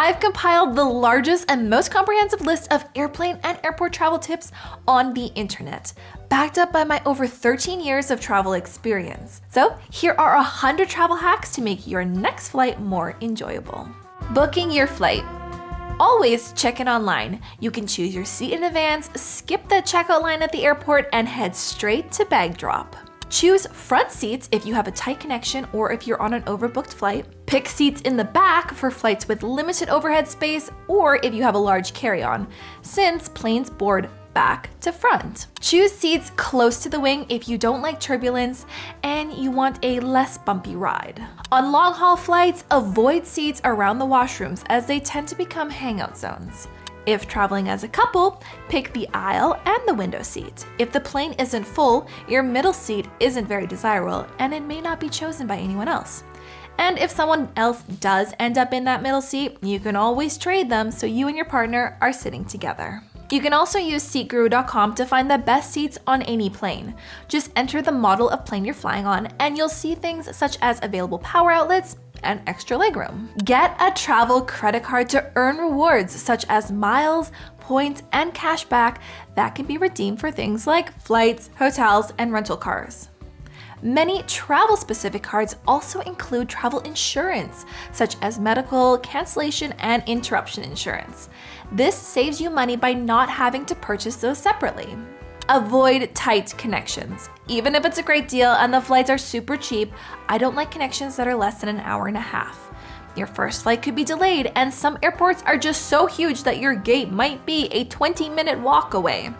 I've compiled the largest and most comprehensive list of airplane and airport travel tips on the internet, backed up by my over 13 years of travel experience. So here are 100 travel hacks to make your next flight more enjoyable. Booking your flight. Always check in online. You can choose your seat in advance, skip the checkout line at the airport, and head straight to bag drop. Choose front seats if you have a tight connection or if you're on an overbooked flight. Pick seats in the back for flights with limited overhead space or if you have a large carry-on, since planes board back to front. Choose seats close to the wing if you don't like turbulence and you want a less bumpy ride. On long-haul flights, avoid seats around the washrooms as they tend to become hangout zones. If traveling as a couple, pick the aisle and the window seat. If the plane isn't full, your middle seat isn't very desirable and it may not be chosen by anyone else. And if someone else does end up in that middle seat, you can always trade them so you and your partner are sitting together. You can also use seatguru.com to find the best seats on any plane. Just enter the model of plane you're flying on and you'll see things such as available power outlets and extra legroom. Get a travel credit card to earn rewards such as miles, points, and cash back that can be redeemed for things like flights, hotels, and rental cars. Many travel-specific cards also include travel insurance, such as medical, cancellation, and interruption insurance. This saves you money by not having to purchase those separately. Avoid tight connections. Even if it's a great deal and the flights are super cheap, I don't like connections that are less than an hour and a half. Your first flight could be delayed, and some airports are just so huge that your gate might be a 20-minute walk away.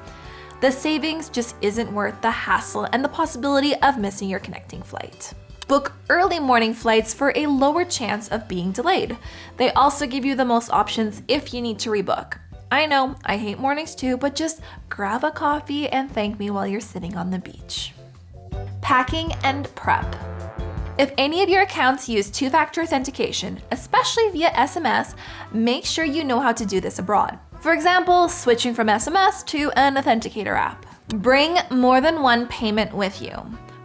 The savings just isn't worth the hassle and the possibility of missing your connecting flight. Book early morning flights for a lower chance of being delayed. They also give you the most options if you need to rebook. I know, I hate mornings too, but just grab a coffee and thank me while you're sitting on the beach. Packing and prep. If any of your accounts use two-factor authentication, especially via SMS, make sure you know how to do this abroad. For example, switching from SMS to an authenticator app. Bring more than one payment with you.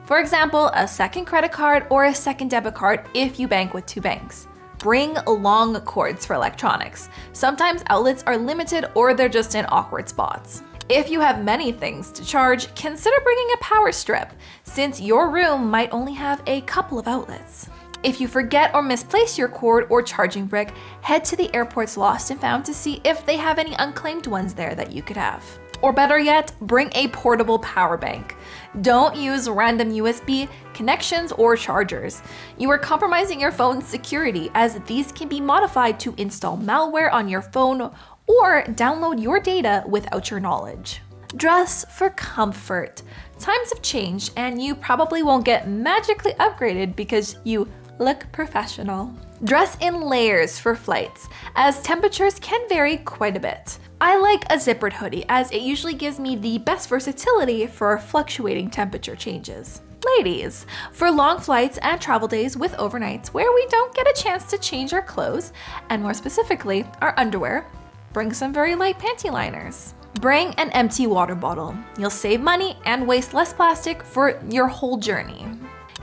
For example, a second credit card or a second debit card if you bank with two banks. Bring long cords for electronics. Sometimes outlets are limited or they're just in awkward spots. If you have many things to charge, consider bringing a power strip, since your room might only have a couple of outlets. If you forget or misplace your cord or charging brick, head to the airport's Lost and Found to see if they have any unclaimed ones there that you could have. Or better yet, bring a portable power bank. Don't use random USB connections or chargers. You are compromising your phone's security, as these can be modified to install malware on your phone or download your data without your knowledge. Dress for comfort. Times have changed and you probably won't get magically upgraded because you look professional. Dress in layers for flights, as temperatures can vary quite a bit. I like a zippered hoodie as it usually gives me the best versatility for fluctuating temperature changes. Ladies, for long flights and travel days with overnights where we don't get a chance to change our clothes, and more specifically, our underwear, bring some very light panty liners. Bring an empty water bottle. You'll save money and waste less plastic for your whole journey.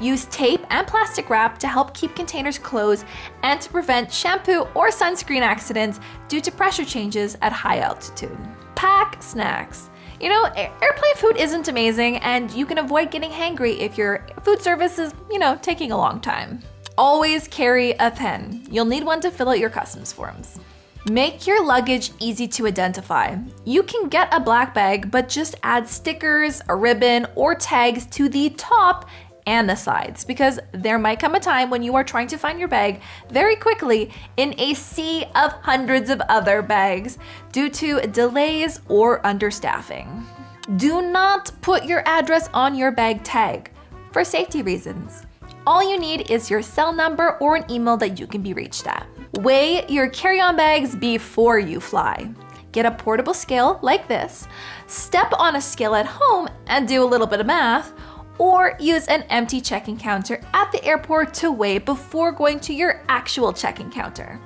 Use tape and plastic wrap to help keep containers closed and to prevent shampoo or sunscreen accidents due to pressure changes at high altitude. Pack snacks. You know, airplane food isn't amazing and you can avoid getting hangry if your food service is, taking a long time. Always carry a pen. You'll need one to fill out your customs forms. Make your luggage easy to identify. You can get a black bag, but just add stickers, a ribbon, or tags to the top and the sides, because there might come a time when you are trying to find your bag very quickly in a sea of hundreds of other bags due to delays or understaffing. Do not put your address on your bag tag for safety reasons. All you need is your cell number or an email that you can be reached at. Weigh your carry-on bags before you fly. Get a portable scale like this, step on a scale at home and do a little bit of math, or use an empty check-in counter at the airport to weigh before going to your actual check-in counter.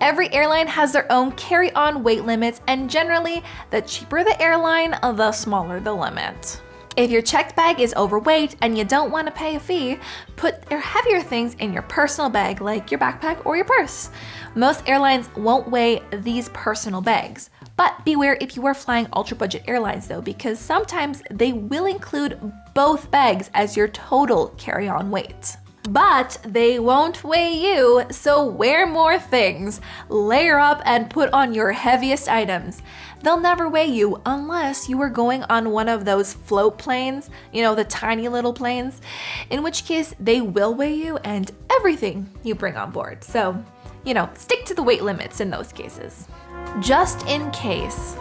Every airline has their own carry-on weight limits, and generally, the cheaper the airline, the smaller the limit. If your checked bag is overweight and you don't want to pay a fee, put your heavier things in your personal bag like your backpack or your purse. Most airlines won't weigh these personal bags, but beware if you are flying ultra-budget airlines though, because sometimes they will include both bags as your total carry-on weight. But they won't weigh you, so wear more things. Layer up and put on your heaviest items. They'll never weigh you unless you are going on one of those float planes, the tiny little planes, in which case they will weigh you and everything you bring on board. So, stick to the weight limits in those cases. Just in case.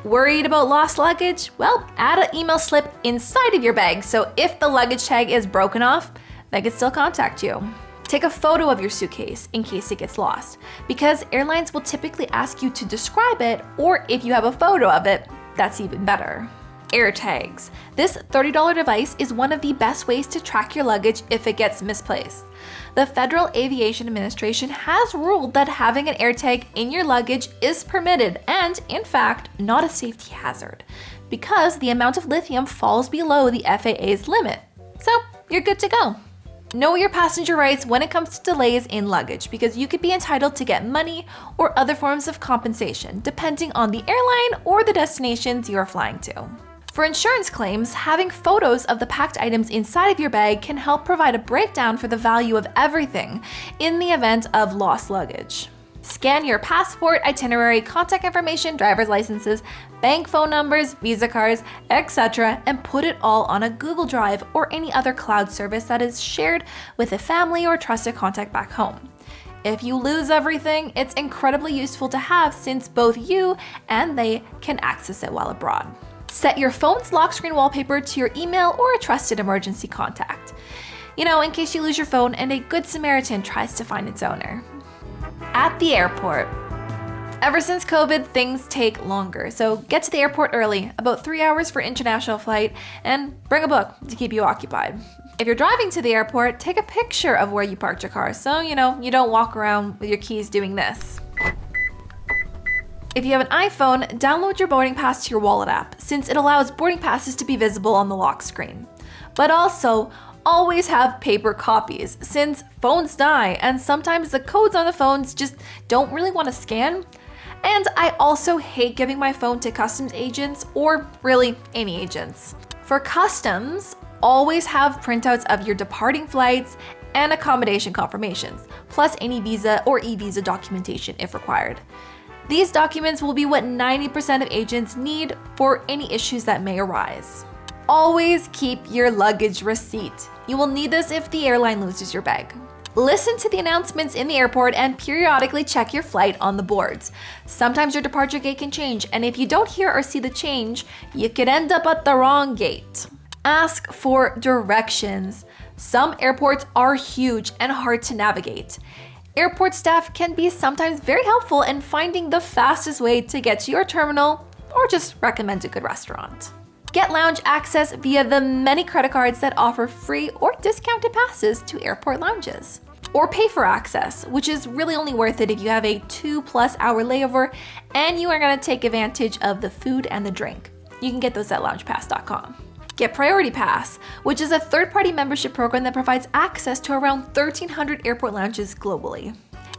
Worried about lost luggage? Well, add an email slip inside of your bag, so if the luggage tag is broken off, they can still contact you. Take a photo of your suitcase in case it gets lost, because airlines will typically ask you to describe it, or if you have a photo of it, that's even better. Air tags. This $30 device is one of the best ways to track your luggage if it gets misplaced. The Federal Aviation Administration has ruled that having an air tag in your luggage is permitted and, in fact, not a safety hazard, because the amount of lithium falls below the FAA's limit. So, you're good to go. Know your passenger rights when it comes to delays in luggage, because you could be entitled to get money or other forms of compensation depending on the airline or the destinations you are flying to. For insurance claims, having photos of the packed items inside of your bag can help provide a breakdown for the value of everything in the event of lost luggage. Scan your passport, itinerary, contact information, driver's licenses, bank phone numbers, Visa cards, etc., and put it all on a Google Drive or any other cloud service that is shared with a family or trusted contact back home. If you lose everything, it's incredibly useful to have since both you and they can access it while abroad. Set your phone's lock screen wallpaper to your email or a trusted emergency contact, in case you lose your phone and a good Samaritan tries to find its owner. At the airport. Ever since COVID, things take longer, so get to the airport early, about 3 hours for international flight, and bring a book to keep you occupied. If you're driving to the airport, take a picture of where you parked your car so you don't walk around with your keys doing this. If you have an iPhone, download your boarding pass to your wallet app, since it allows boarding passes to be visible on the lock screen. But also, always have paper copies, since phones die and sometimes the codes on the phones just don't really want to scan. And I also hate giving my phone to customs agents or really any agents. For customs, always have printouts of your departing flights and accommodation confirmations, plus any visa or e-visa documentation if required. These documents will be what 90% of agents need for any issues that may arise. Always keep your luggage receipt. You will need this if the airline loses your bag. Listen to the announcements in the airport and periodically check your flight on the boards. Sometimes your departure gate can change, and if you don't hear or see the change, you could end up at the wrong gate. Ask for directions. Some airports are huge and hard to navigate. Airport staff can be sometimes very helpful in finding the fastest way to get to your terminal or just recommend a good restaurant. Get lounge access via the many credit cards that offer free or discounted passes to airport lounges. Or pay for access, which is really only worth it if you have a 2+ hour layover and you are going to take advantage of the food and the drink. You can get those at loungepass.com. Get Priority Pass, which is a third-party membership program that provides access to around 1,300 airport lounges globally.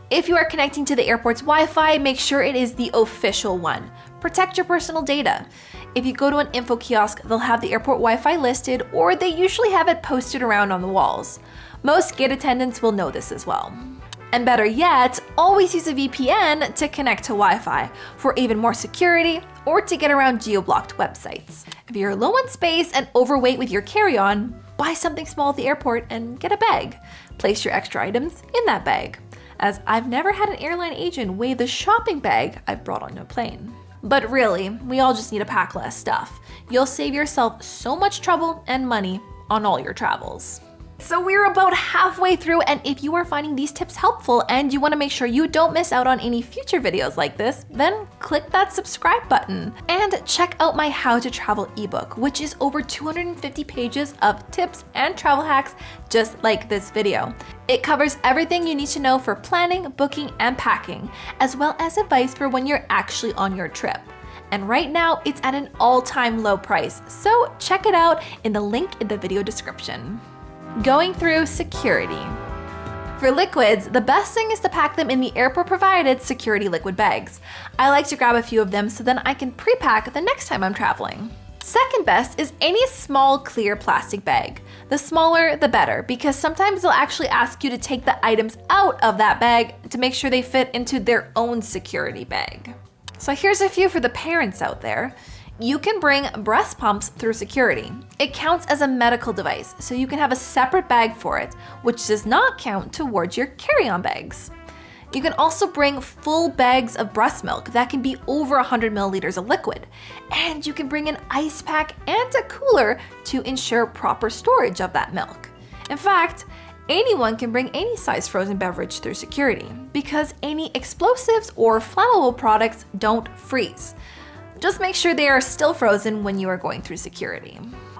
If you are connecting to the airport's Wi-Fi, make sure it is the official one. Protect your personal data. If you go to an info kiosk, they'll have the airport Wi-Fi listed, or they usually have it posted around on the walls. Most gate attendants will know this as well. And better yet, always use a VPN to connect to Wi-Fi for even more security or to get around geo-blocked websites. If you're low on space and overweight with your carry-on, buy something small at the airport and get a bag. Place your extra items in that bag, as I've never had an airline agent weigh the shopping bag I've brought on a plane. But really, we all just need to pack less stuff. You'll save yourself so much trouble and money on all your travels. So we're about halfway through, and if you are finding these tips helpful and you want to make sure you don't miss out on any future videos like this, then click that subscribe button and check out my How to Travel ebook, which is over 250 pages of tips and travel hacks just like this video. It covers everything you need to know for planning, booking, and packing, as well as advice for when you're actually on your trip. and right now it's at an all-time low price, so check it out in the link in the video description. Going through security. For liquids, the best thing is to pack them in the airport-provided security liquid bags. I like to grab a few of them so then I can pre-pack the next time I'm traveling. Second best is any small clear plastic bag. The smaller, the better, because sometimes they'll actually ask you to take the items out of that bag to make sure they fit into their own security bag. So here's a few for the parents out there. You can bring breast pumps through security. It counts as a medical device, so you can have a separate bag for it, which does not count towards your carry-on bags. You can also bring full bags of breast milk that can be over 100 milliliters of liquid. And you can bring an ice pack and a cooler to ensure proper storage of that milk. In fact, anyone can bring any size frozen beverage through security because any explosives or flammable products don't freeze. Just make sure they are still frozen when you are going through security.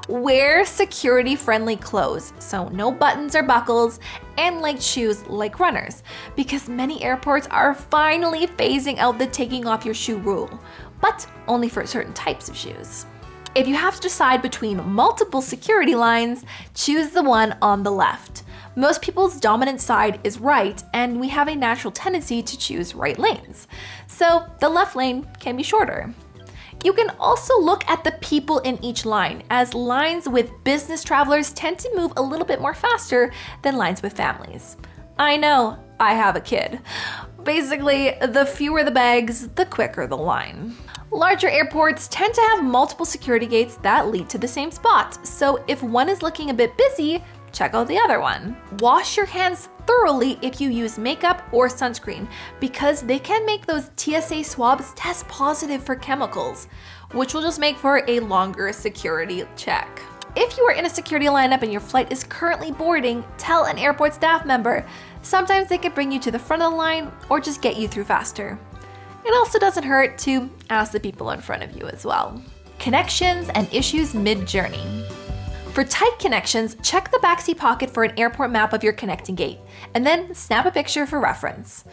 Wear security-friendly clothes, so no buttons or buckles, and light shoes like runners, because many airports are finally phasing out the taking off your shoe rule, but only for certain types of shoes. If you have to decide between multiple security lines, choose the one on the left. Most people's dominant side is right, and we have a natural tendency to choose right lanes, so the left lane can be shorter. You can also look at the people in each line, as lines with business travelers tend to move a little bit more faster than lines with families. I know, I have a kid. Basically, the fewer the bags, the quicker the line. Larger airports tend to have multiple security gates that lead to the same spot, so if one is looking a bit busy, check out the other one. Wash your hands thoroughly if you use makeup or sunscreen, because they can make those TSA swabs test positive for chemicals, which will just make for a longer security check. If you are in a security lineup and your flight is currently boarding, tell an airport staff member. Sometimes they can bring you to the front of the line or just get you through faster. It also doesn't hurt to ask the people in front of you as well. Connections and issues mid-journey. For tight connections, check the backseat pocket for an airport map of your connecting gate, and then snap a picture for reference.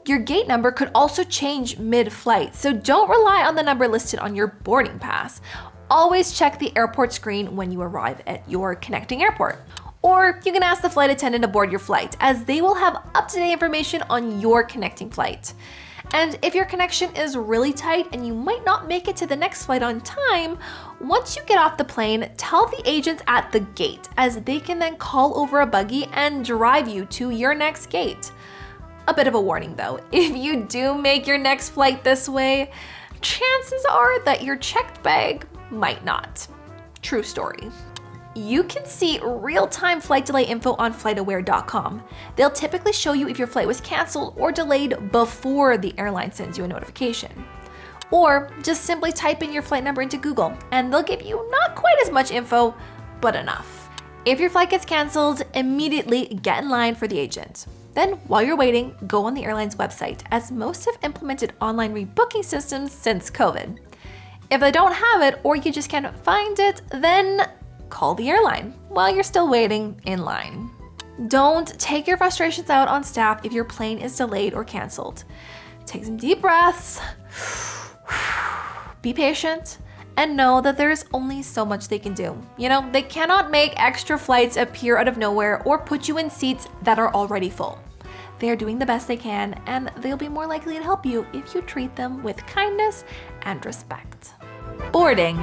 Your gate number could also change mid-flight, so don't rely on the number listed on your boarding pass. Always check the airport screen when you arrive at your connecting airport. Or you can ask the flight attendant aboard your flight, as they will have up-to-date information on your connecting flight. And if your connection is really tight and you might not make it to the next flight on time, once you get off the plane, tell the agents at the gate, as they can then call over a buggy and drive you to your next gate. A bit of a warning though, if you do make your next flight this way, chances are that your checked bag might not. True story. You can see real-time flight delay info on flightaware.com. They'll typically show you if your flight was canceled or delayed before the airline sends you a notification. Or just simply type in your flight number into Google and they'll give you not quite as much info, but enough. If your flight gets canceled, immediately get in line for the agent. Then while you're waiting, go on the airline's website, as most have implemented online rebooking systems since COVID. If they don't have it or you just can't find it, then call the airline while you're still waiting in line. Don't take your frustrations out on staff if your plane is delayed or canceled. Take some deep breaths, be patient, and know that there's only so much they can do. You know, they cannot make extra flights appear out of nowhere or put you in seats that are already full. They are doing the best they can, and they'll be more likely to help you if you treat them with kindness and respect. Boarding.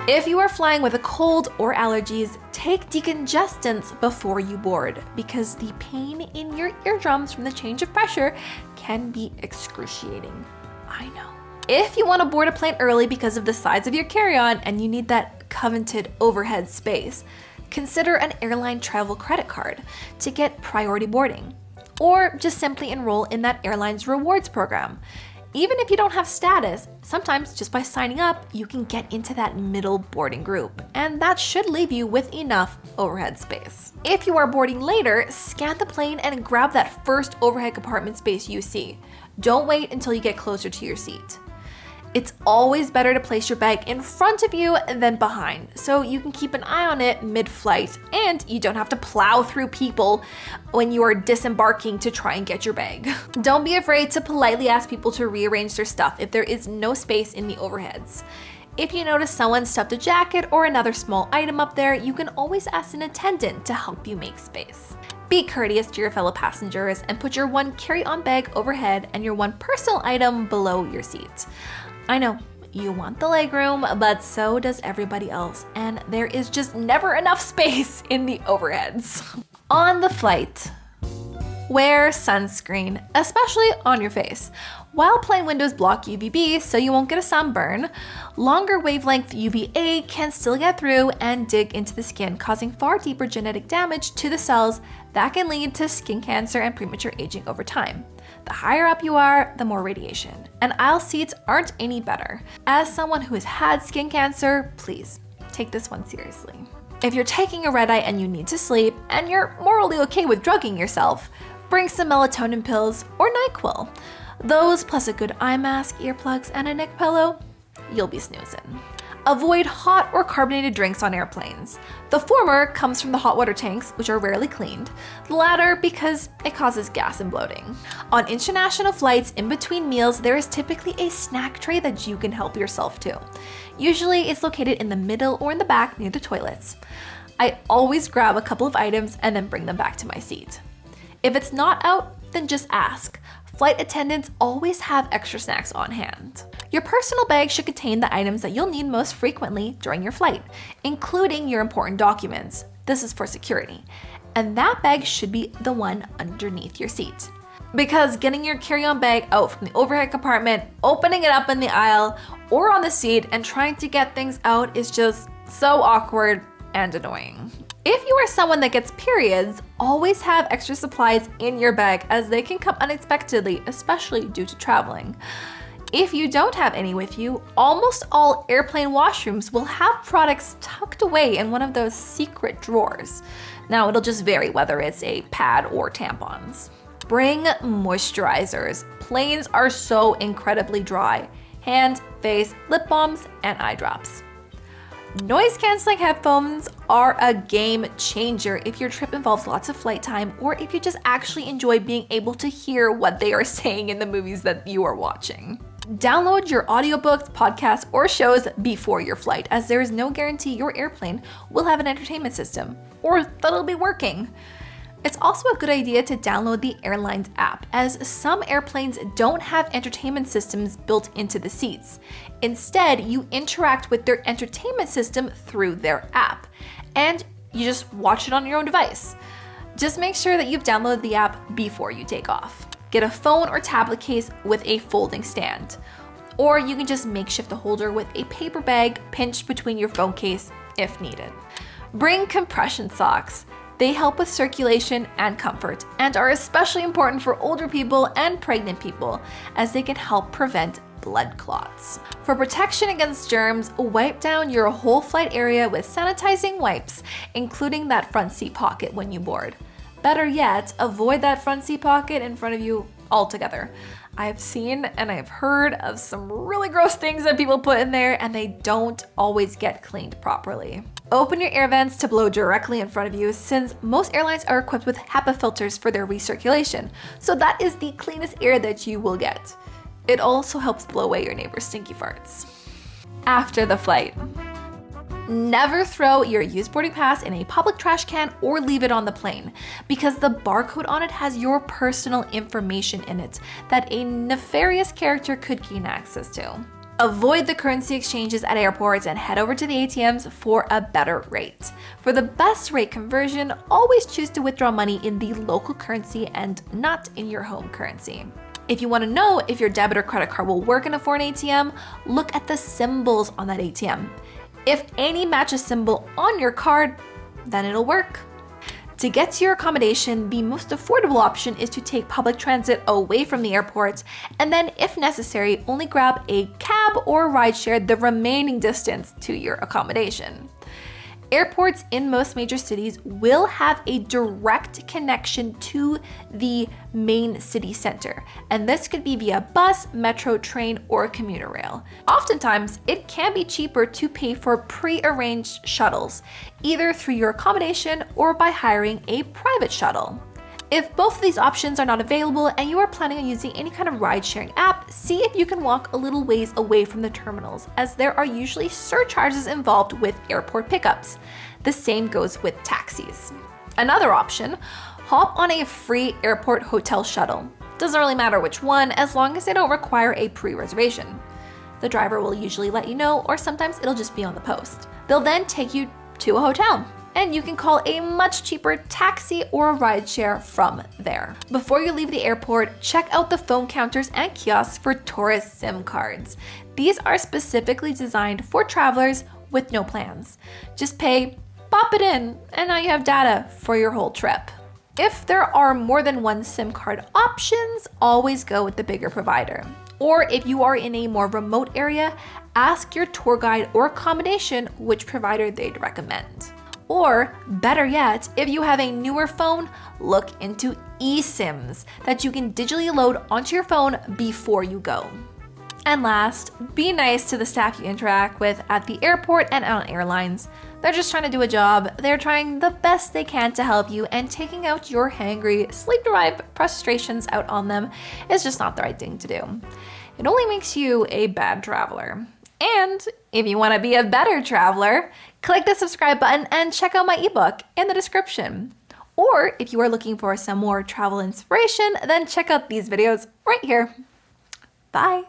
If you are flying with a cold or allergies, take decongestants before you board, because the pain in your eardrums from the change of pressure can be excruciating. I know. If you want to board a plane early because of the size of your carry-on and you need that coveted overhead space, consider an airline travel credit card to get priority boarding, or just simply enroll in that airline's rewards program. Even if you don't have status, sometimes just by signing up, you can get into that middle boarding group, and that should leave you with enough overhead space. If you are boarding later, scan the plane and grab that first overhead compartment space you see. Don't wait until you get closer to your seat. It's always better to place your bag in front of you than behind, so you can keep an eye on it mid-flight and you don't have to plow through people when you are disembarking to try and get your bag. Don't be afraid to politely ask people to rearrange their stuff if there is no space in the overheads. If you notice someone stuffed a jacket or another small item up there, you can always ask an attendant to help you make space. Be courteous to your fellow passengers and put your one carry-on bag overhead and your one personal item below your seat. I know, you want the legroom, but so does everybody else, and there is just never enough space in the overheads. On the flight, wear sunscreen, especially on your face. While plane windows block UVB so you won't get a sunburn, longer wavelength UVA can still get through and dig into the skin, causing far deeper genetic damage to the cells that can lead to skin cancer and premature aging over time. The higher up you are, the more radiation. And aisle seats aren't any better. As someone who has had skin cancer, please take this one seriously. If you're taking a red eye and you need to sleep, and you're morally okay with drugging yourself, bring some melatonin pills or NyQuil. Those plus a good eye mask, earplugs, and a neck pillow, you'll be snoozing. Avoid hot or carbonated drinks on airplanes. The former comes from the hot water tanks, which are rarely cleaned. The latter because it causes gas and bloating. On international flights, in between meals, there is typically a snack tray that you can help yourself to. Usually it's located in the middle or in the back near the toilets. I always grab a couple of items and then bring them back to my seat. If it's not out, then just ask. Flight attendants always have extra snacks on hand. Your personal bag should contain the items that you'll need most frequently during your flight, including your important documents. This is for security. And that bag should be the one underneath your seat. Because getting your carry-on bag out from the overhead compartment, opening it up in the aisle or on the seat, and trying to get things out is just so awkward and annoying. If you are someone that gets periods, always have extra supplies in your bag as they can come unexpectedly, especially due to traveling. If you don't have any with you, almost all airplane washrooms will have products tucked away in one of those secret drawers. Now, it'll just vary whether it's a pad or tampons. Bring moisturizers. Planes are so incredibly dry. Hand, face, lip balms, and eye drops. Noise-canceling headphones are a game changer if your trip involves lots of flight time or if you just actually enjoy being able to hear what they are saying in the movies that you are watching. Download your audiobooks, podcasts, or shows before your flight, as there is no guarantee your airplane will have an entertainment system or that it'll be working. It's also a good idea to download the airline's app, as some airplanes don't have entertainment systems built into the seats. Instead, you interact with their entertainment system through their app, and you just watch it on your own device. Just make sure that you've downloaded the app before you take off. Get a phone or tablet case with a folding stand, or you can just makeshift a holder with a paper bag pinched between your phone case if needed. Bring compression socks. They help with circulation and comfort and are especially important for older people and pregnant people, as they can help prevent blood clots. For protection against germs, wipe down your whole flight area with sanitizing wipes, including that front seat pocket when you board. Better yet, avoid that front seat pocket in front of you altogether. I've seen and I've heard of some really gross things that people put in there, and they don't always get cleaned properly. Open your air vents to blow directly in front of you, since most airlines are equipped with HEPA filters for their recirculation, so that is the cleanest air that you will get. It also helps blow away your neighbor's stinky farts. After the flight, never throw your used boarding pass in a public trash can or leave it on the plane, because the barcode on it has your personal information in it that a nefarious character could gain access to. Avoid the currency exchanges at airports and head over to the ATMs for a better rate. For the best rate conversion, always choose to withdraw money in the local currency and not in your home currency. If you want to know if your debit or credit card will work in a foreign ATM, look at the symbols on that ATM. If any match a symbol on your card, then it'll work. To get to your accommodation, the most affordable option is to take public transit away from the airport, and then, if necessary, only grab a cab or rideshare the remaining distance to your accommodation. Airports in most major cities will have a direct connection to the main city center, and this could be via bus, metro, train, or commuter rail. Oftentimes, it can be cheaper to pay for pre-arranged shuttles, either through your accommodation or by hiring a private shuttle. If both of these options are not available and you are planning on using any kind of ride-sharing app, see if you can walk a little ways away from the terminals, as there are usually surcharges involved with airport pickups. The same goes with taxis. Another option, hop on a free airport hotel shuttle. Doesn't really matter which one, as long as they don't require a pre-reservation. The driver will usually let you know, or sometimes it'll just be on the post. They'll then take you to a hotel, and you can call a much cheaper taxi or rideshare from there. Before you leave the airport, check out the phone counters and kiosks for tourist SIM cards. These are specifically designed for travelers with no plans. Just pay, pop it in, and now you have data for your whole trip. If there are more than one SIM card options, always go with the bigger provider. Or if you are in a more remote area, ask your tour guide or accommodation which provider they'd recommend. Or better yet, if you have a newer phone, look into eSIMs that you can digitally load onto your phone before you go. And last, be nice to the staff you interact with at the airport and on airlines. They're just trying to do a job. They're trying the best they can to help you, and taking out your hangry, sleep-deprived frustrations out on them is just not the right thing to do. It only makes you a bad traveler. And if you want to be a better traveler, click the subscribe button and check out my ebook in the description. Or if you are looking for some more travel inspiration, then check out these videos right here. Bye.